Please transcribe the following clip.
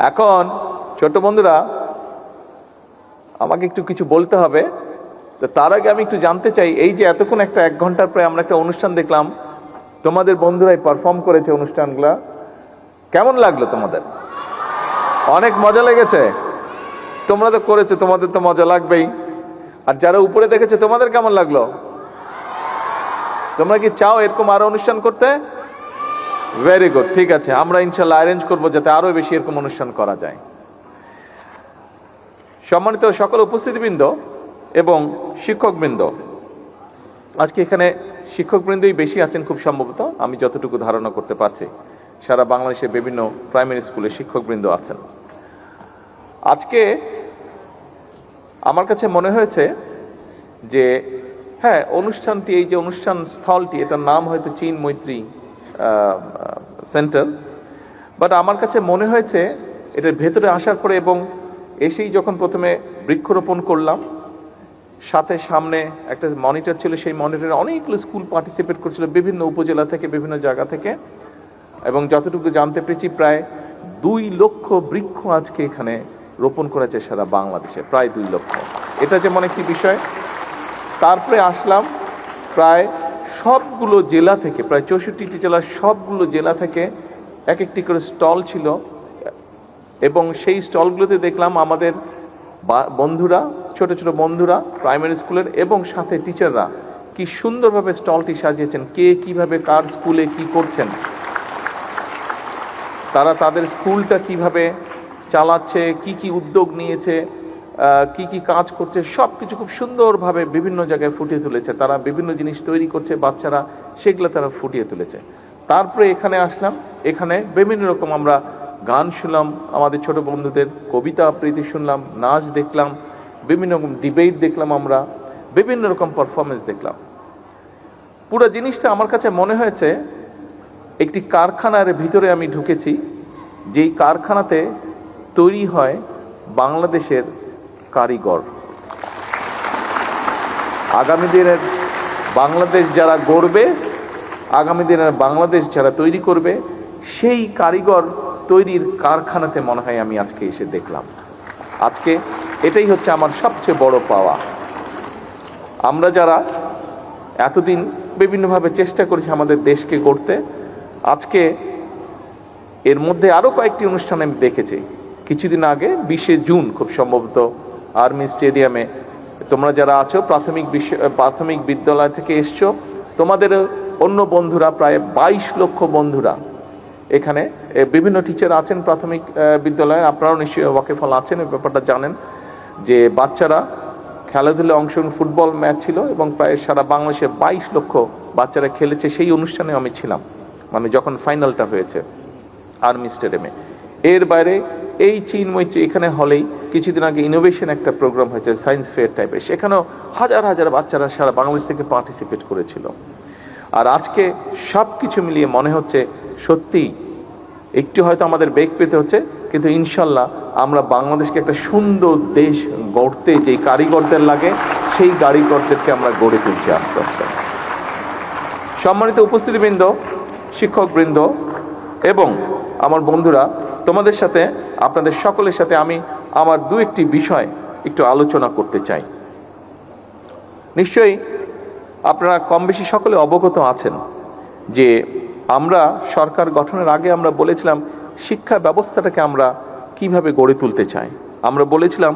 এখন ছোট বন্ধুরা আমাকে একটু কিছু বলতে হবে, তো তার আগে আমি একটু জানতে চাই, এই যে এতক্ষণ একটা 1 ঘন্টার প্রায় আমরা একটা অনুষ্ঠান দেখলাম, তোমাদের বন্ধুরাই পারফর্ম করেছে অনুষ্ঠানগুলা, কেমন লাগলো তোমাদের? অনেক মজা লেগেছে? তোমরা তো করেছো, তোমাদের তো মজা লাগবেই। আর যারা উপরে দেখেছে তোমাদের কেমন লাগলো? তোমরা কি চাও এরকম আরো অনুষ্ঠান করতে? ভেরি গুড, ঠিক আছে, আমরা ইনশাল্লাহ অ্যারেঞ্জ করবো যাতে আরো বেশি এরকম অনুষ্ঠান করা যায়। সম্মানিত সকল উপস্থিতিবৃন্দ এবং শিক্ষকবৃন্দ, আজকে এখানে শিক্ষকবৃন্দই বেশি আছেন খুব সম্ভবত, আমি যতটুকু ধারণা করতে পারছি। সারা বাংলাদেশে বিভিন্ন প্রাইমারি স্কুলে শিক্ষকবৃন্দ আছেন। আজকে আমার কাছে মনে হয়েছে যে হ্যাঁ, অনুষ্ঠানটি, এই যে অনুষ্ঠান স্থলটি, এটার নাম হয়তো চীন মৈত্রী সেন্টার, বাট আমার কাছে মনে হয়েছে এটার ভেতরে আসার পরে এবং এসেই যখন প্রথমে বৃক্ষরোপণ করলাম, সাথে সামনে একটা মনিটর ছিল, সেই মনিটরে অনেকগুলো স্কুল পার্টিসিপেট করছিল বিভিন্ন উপজেলা থেকে, বিভিন্ন জায়গা থেকে, এবং যতটুকু জানতে পেরেছি প্রায় 2 লক্ষ বৃক্ষ আজকে এখানে রোপণ করেছে সারা বাংলাদেশে, প্রায় 2 লক্ষ। এটা যেমন একটি বিষয়। তারপরে আসলাম প্রায় সবগুলো জেলা থেকে, প্রায় 64টি জেলার সবগুলো জেলা থেকে এক একটি করে স্টল ছিল, এবং সেই স্টলগুলোতে দেখলাম আমাদের বন্ধুরা, ছোট ছোট বন্ধুরা প্রাইমারি স্কুলের, এবং সাথে টিচাররা কি সুন্দরভাবে স্টলটি সাজিয়েছেন, কে কিভাবে কার স্কুলে কি করছেন, তারা তাদের স্কুলটা কিভাবে চালাচ্ছে, কি কি উদ্যোগ নিয়েছে, কি কি কাজ করছে, সব কিছু খুব সুন্দরভাবে বিভিন্ন জায়গায় ফুটিয়ে তুলেছে। তারা বিভিন্ন জিনিস তৈরি করছে, বাচ্চারা সেগুলো তারা ফুটিয়ে তুলেছে। তারপরে এখানে আসলাম, এখানে বিভিন্ন রকম আমরা গান শুনলাম, আমাদের ছোট বন্ধুদের কবিতা আবৃত্তি শুনলাম, নাচ দেখলাম, বিভিন্ন রকম ডিবেট দেখলাম, আমরা বিভিন্ন রকম পারফরমেন্স দেখলাম। পুরো জিনিসটা আমার কাছে মনে হয়েছে একটি কারখানার ভিতরে আমি ঢুকেছি, যেই কারখানাতে তৈরি হয় বাংলাদেশের কারিগর। আগামী দিনের বাংলাদেশ যারা গড়বে, আগামী দিনের বাংলাদেশ যারা তৈরি করবে, সেই কারিগর তৈরির কারখানাতে মনে হয় আমি আজকে এসে দেখলাম। আজকে এটাই হচ্ছে আমার সবচেয়ে বড় পাওয়া। আমরা যারা এতদিন বিভিন্নভাবে চেষ্টা করেছি আমাদের দেশকে গড়তে, আজকে এর মধ্যে আরো কয়েকটি অনুষ্ঠান আমি দেখেছি। কিছুদিন আগে 20শে জুন খুব সম্ভবত আর্মি স্টেডিয়ামে, তোমরা যারা আছো প্রাথমিক বিদ্যালয় থেকে এসছো, তোমাদের অন্য বন্ধুরা প্রায় 22 লক্ষ বন্ধুরা এখানে, বিভিন্ন টিচার আছেন প্রাথমিক বিদ্যালয়ে, আপনারাও নিশ্চয়ই ওয়াকিফল আছেন, এই ব্যাপারটা জানেন, যে বাচ্চারা খেলাধুলায় অংশগ্রহণ, ফুটবল ম্যাচ ছিল এবং প্রায় সারা বাংলাদেশে 22 লক্ষ বাচ্চারা খেলেছে। সেই অনুষ্ঠানে আমি ছিলাম, মানে যখন ফাইনালটা হয়েছে আর্মি স্টেডিয়ামে। এর বাইরে এই চীন মৈত্রী এখানে হলেই কিছুদিন আগে ইনোভেশন একটা প্রোগ্রাম হয়েছে, সায়েন্স ফেয়ার টাইপের, সেখানেও হাজার হাজার বাচ্চারা সারা বাংলাদেশ থেকে পার্টিসিপেট করেছিল। আর আজকে সব কিছু মিলিয়ে মনে হচ্ছে সত্যি একটু হয়তো আমাদের বেগ পেতে হচ্ছে, কিন্তু ইনশাল্লাহ আমরা বাংলাদেশকে একটা সুন্দর দেশ গড়তে যেই কারিগরদের লাগে, সেই কারিগরদেরকে আমরা গড়ে তুলছি আস্তে আস্তে। সম্মানিত উপস্থিতিবৃন্দ, শিক্ষকবৃন্দ এবং আমার বন্ধুরা, তোমাদের সাথে, আপনাদের সকলের সাথে আমি আমার 2-1টি বিষয় একটু আলোচনা করতে চাই। নিশ্চয়ই আপনারা কম বেশি সকলে অবগত আছেন যে আমরা সরকার গঠনের আগে আমরা বলেছিলাম শিক্ষা ব্যবস্থাটাকে আমরা কিভাবে গড়ে তুলতে চাই। আমরা বলেছিলাম